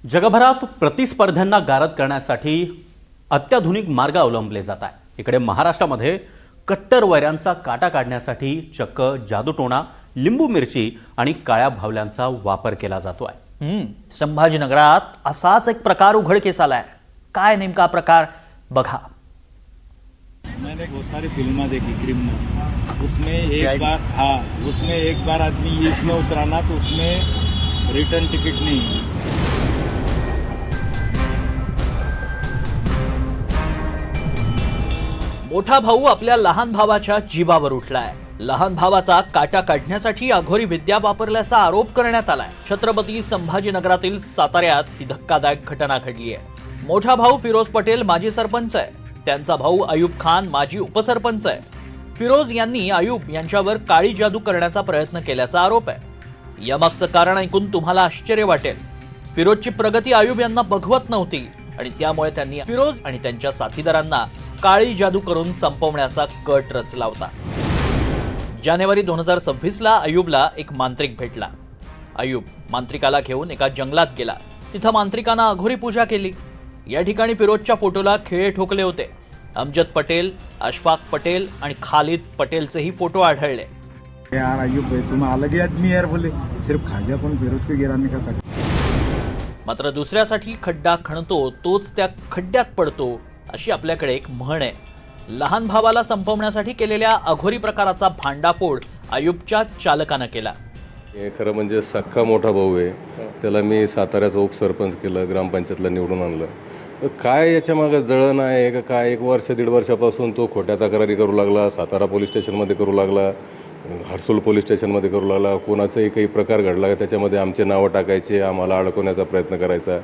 जगभरात प्रतिस्पर्ध्यांना गारद करण्यासाठी अत्याधुनिक मार्ग अवलंबले जात आहे। इकडे महाराष्ट्रामध्ये कट्टर वैऱ्यांचा काटा काढण्यासाठी चक्क जादूटोणा, लिंबू मिरची आणि काळ्या भावल्यांचा वापर केला जातो आहे। संभाजीनगरात असाच एक प्रकार उघडकीस आलाय। काय नेमका प्रकार बघा। मैंने बहुत सारी फिल्में देखी क्रिमिनल, उसमें एक बार आदमी इसमें उतरा ना तो उसमें रिटर्न टिकट नहीं है। मोठा भाऊ आपल्या लहान भावाच्या जीवावर उठलाय। लहान भावाचा काटा काढण्यासाठी अघोरी विद्या वापरल्याचा आरोप करण्यात आलाय। छत्रपती संभाजीनगरातील साताऱ्यात ही धक्कादायक घटना घडली आहे। मोठा भाऊ फिरोज पटेल माजी सरपंच आहे, त्यांचा भाऊ अयूब खान माजी उपसरपंच आहे। फिरोज यांनी अयूब यांच्यावर काळी जादू करण्याचा प्रयत्न केल्याचा आरोप आहे। यामागचं कारण ऐकून तुम्हाला आश्चर्य वाटेल। फिरोजची प्रगती अयूब यांना बघवत नव्हती आणि त्यामुळे त्यांनी फिरोज आणि त्यांच्या साथीदारांना काळी जादू करून संपवण्याचा कट रचला होता। जानेवारी 2026 ला अयूबला एक मांत्रिक भेटला। अयूब मांत्रिकाला घेऊन एका जंगलात गेला। तिथं मांत्रिकानं अघोरी पूजा केली। या ठिकाणी फिरोजच्या फोटोला खिळे ठोकले होते। अमजद पटेल, अशफाक पटेल आणि खालिद पटेलचेही फोटो आढळले। यार अयूब भाई तुम अलग ही आदमी यार, बोले सिर्फ खाजा पण फिरोज को गिराने का था। मात्र दुसऱ्यासाठी खड्डा खणतो तोच त्या खड्ड्यात पडतो, अशी आपल्याकडे एक म्हण आहे। लहान भावाला संपवण्यासाठी केलेल्या अघोरी प्रकाराचा भांडाफोड अयूबच्या चालकानं केला। हे खरं म्हणजे सख्खा मोठा भाऊ आहे, त्याला मी साताऱ्याचा उपसरपंच केलं, ग्रामपंचायतला निवडून आणलं। काय याच्या मागे जळण आहे का काय? 1 वर्ष 1.5 वर्षापासून तो खोट्या तक्रारी करू लागला, सातारा पोलीस स्टेशनमध्ये करू लागला, हर्सूल पोलीस स्टेशनमध्ये करू लागला। कोणाचाही काही प्रकार घडला त्याच्यामध्ये आमचे नावं टाकायचे, आम्हाला अडकवण्याचा प्रयत्न करायचा।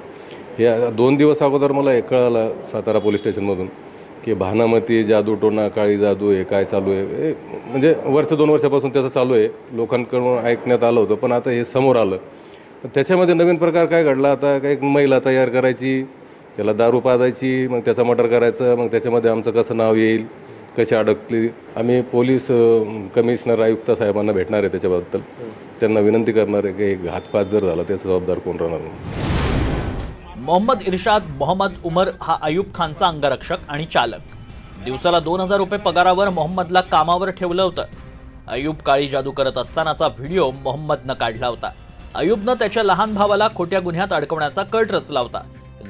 हे 2 दिवस अगोदर मला हे कळालं सातारा पोलीस स्टेशनमधून की भानामती, जादूटोणा, काळी जादू हे काय चालू आहे। म्हणजे 1-2 वर्षापासून त्याचं चालू आहे, लोकांकडून ऐकण्यात आलं होतं, पण आता हे समोर आलं। पण त्याच्यामध्ये नवीन प्रकार काय घडला, आता काही महिला तयार करायची, त्याला दारू पाजायची, मग त्याचा मर्डर करायचं, मग त्याच्यामध्ये आमचं कसं नाव येईल, कशी अडकली। आम्ही पोलीस कमिशनर आयुक्त साहेबांना भेटणार आहे, त्याच्याबद्दल त्यांना विनंती करणार आहे की घातपात जर झाला त्याचा जबाबदार कोण राहणार म्हणून। मोहम्मद इर्शाद मोहम्मद उमर हा अयूब खानचा अंगरक्षक आणि चालक। दिवसाला 2000 रुपये पगारावर मोहम्मदला कामावर ठेवलं होतं। अयूब काळी जादू करत असतानाचा व्हिडिओ मोहम्मदनं काढला होता। अयूबनं त्याच्या लहान भावाला खोट्या गुन्ह्यात अडकवण्याचा कट रचला होता।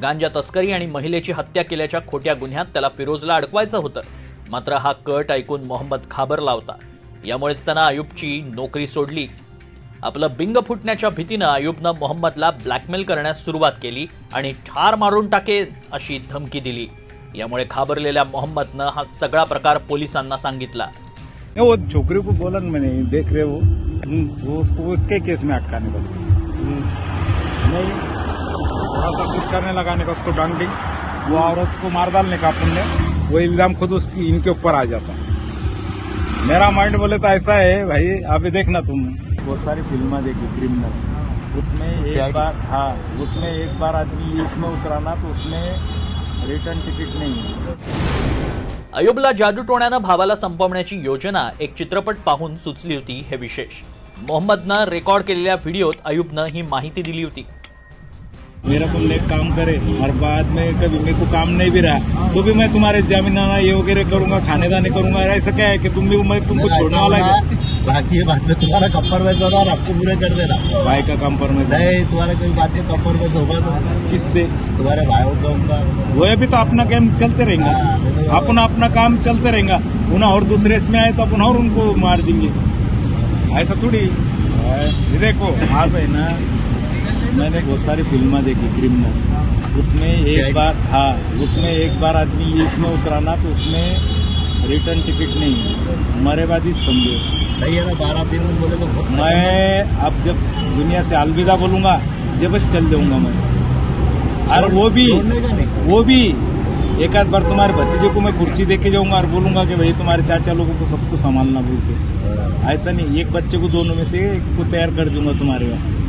गांजा तस्करी आणि महिलेची हत्या केल्याच्या खोट्या गुन्ह्यात त्याला फिरोजला अडकवायचं होतं। मात्र हा कट ऐकून मोहम्मद घाबरला होता। यामुळेच त्यानं अयूबची नोकरी सोडली। आपलं बिंग फुटण्याच्या भीतीनं अयूबनं मोहम्मदला ब्लॅकमेल करण्यास सुरुवात केली आणि ठार मारून टाकेन अशी धमकी दिली। यामुळे घाबरलेल्या मोहम्मदनं हा सगळा प्रकार पोलिसांना सांगितला। वो छोकरी को बोला ना मैंने, देख रहे वो उसको उसके केस में अटकाने का, नहीं थोड़ा सा कुछ करने लगाने का, उसको डांटिंग, वो औरत को मार डालने का अपन ने, वो इल्जाम खुद उसकी इनके ऊपर आ जाता। मेरा माइंड बोले तो ऐसा है भाई, अभी देखना तुम बहुत सारी फिल्में देखी क्रिमिनल, उसमें एक बार आदमी इसमें उतरा ना तो उसमें रिटर्न टिकट नहीं है। अयूबला जादूटोण्यानं भावाला संपवण्याची योजना एक चित्रपट पाहून सुचली होती हे विशेष। मोहम्मदनं रेकॉर्ड केलेल्या व्हिडिओत अयूबनं ही माहिती दिली होती। मेरा को एक काम करे और बाद में कभी मेरे को काम नहीं भी रहा तो भी मैं तुम्हारे जमीनाना ये वगैरह करूंगा, खाने दाने करूंगा। ऐसा क्या है कि मैं तुमको छोड़ने वाला है? बाकी बाद में तुम्हारा कप्पर में होगा और आपको पूरे कर देना। भाई का काम पर नहीं, तुम्हारा कोई बात नहीं, कप्पर में होगा तो किससे? तुम्हारे भाइयों का वो अभी तो अपना काम चलते रहेंगे, अपन अपना काम चलते रहेगा। उन्हें और दूसरे इसमें आए तो अपन और उनको मार देंगे, ऐसा थोड़ी। ये देखो आप है ना, मैंने बहुत सारी फिल्में देखी क्रिमिनल, उसमें एक बार आदमी इसमें उतरा ना तो उसमें रिटर्न टिकट नहीं है। हमारे बाद ही समझो नहीं है ना, 12 दिन में बोले तो मैं अब जब दुनिया से अलविदा बोलूंगा जब बस चल जाऊंगा मैं। और वो भी एक आध बार तुम्हारे भतीजे को मैं कुर्सी दे के जाऊंगा और बोलूंगा कि भाई तुम्हारे चाचा लोगों को सबको संभालना बोल के। ऐसा नहीं, एक बच्चे को दोनों में से एक को तैयार कर दूंगा तुम्हारे वास्ते।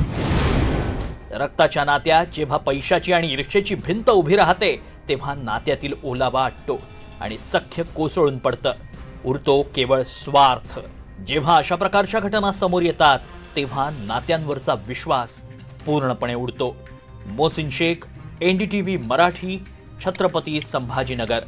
रक्ताच्या नात्यात जेव्हा पैशाची आणि ईर्ष्येची भिंत उभी राहते तेव्हा नात्यातील ओलावा आटतो आणि सख्य कोसळून पडतं। उरतो केवळ स्वार्थ। जेव्हा अशा प्रकारच्या घटना समोर येतात तेव्हा नात्यांवरचा विश्वास पूर्णपणे उडतो। मोहसिन शेख, NDTV मराठी, छत्रपती संभाजीनगर.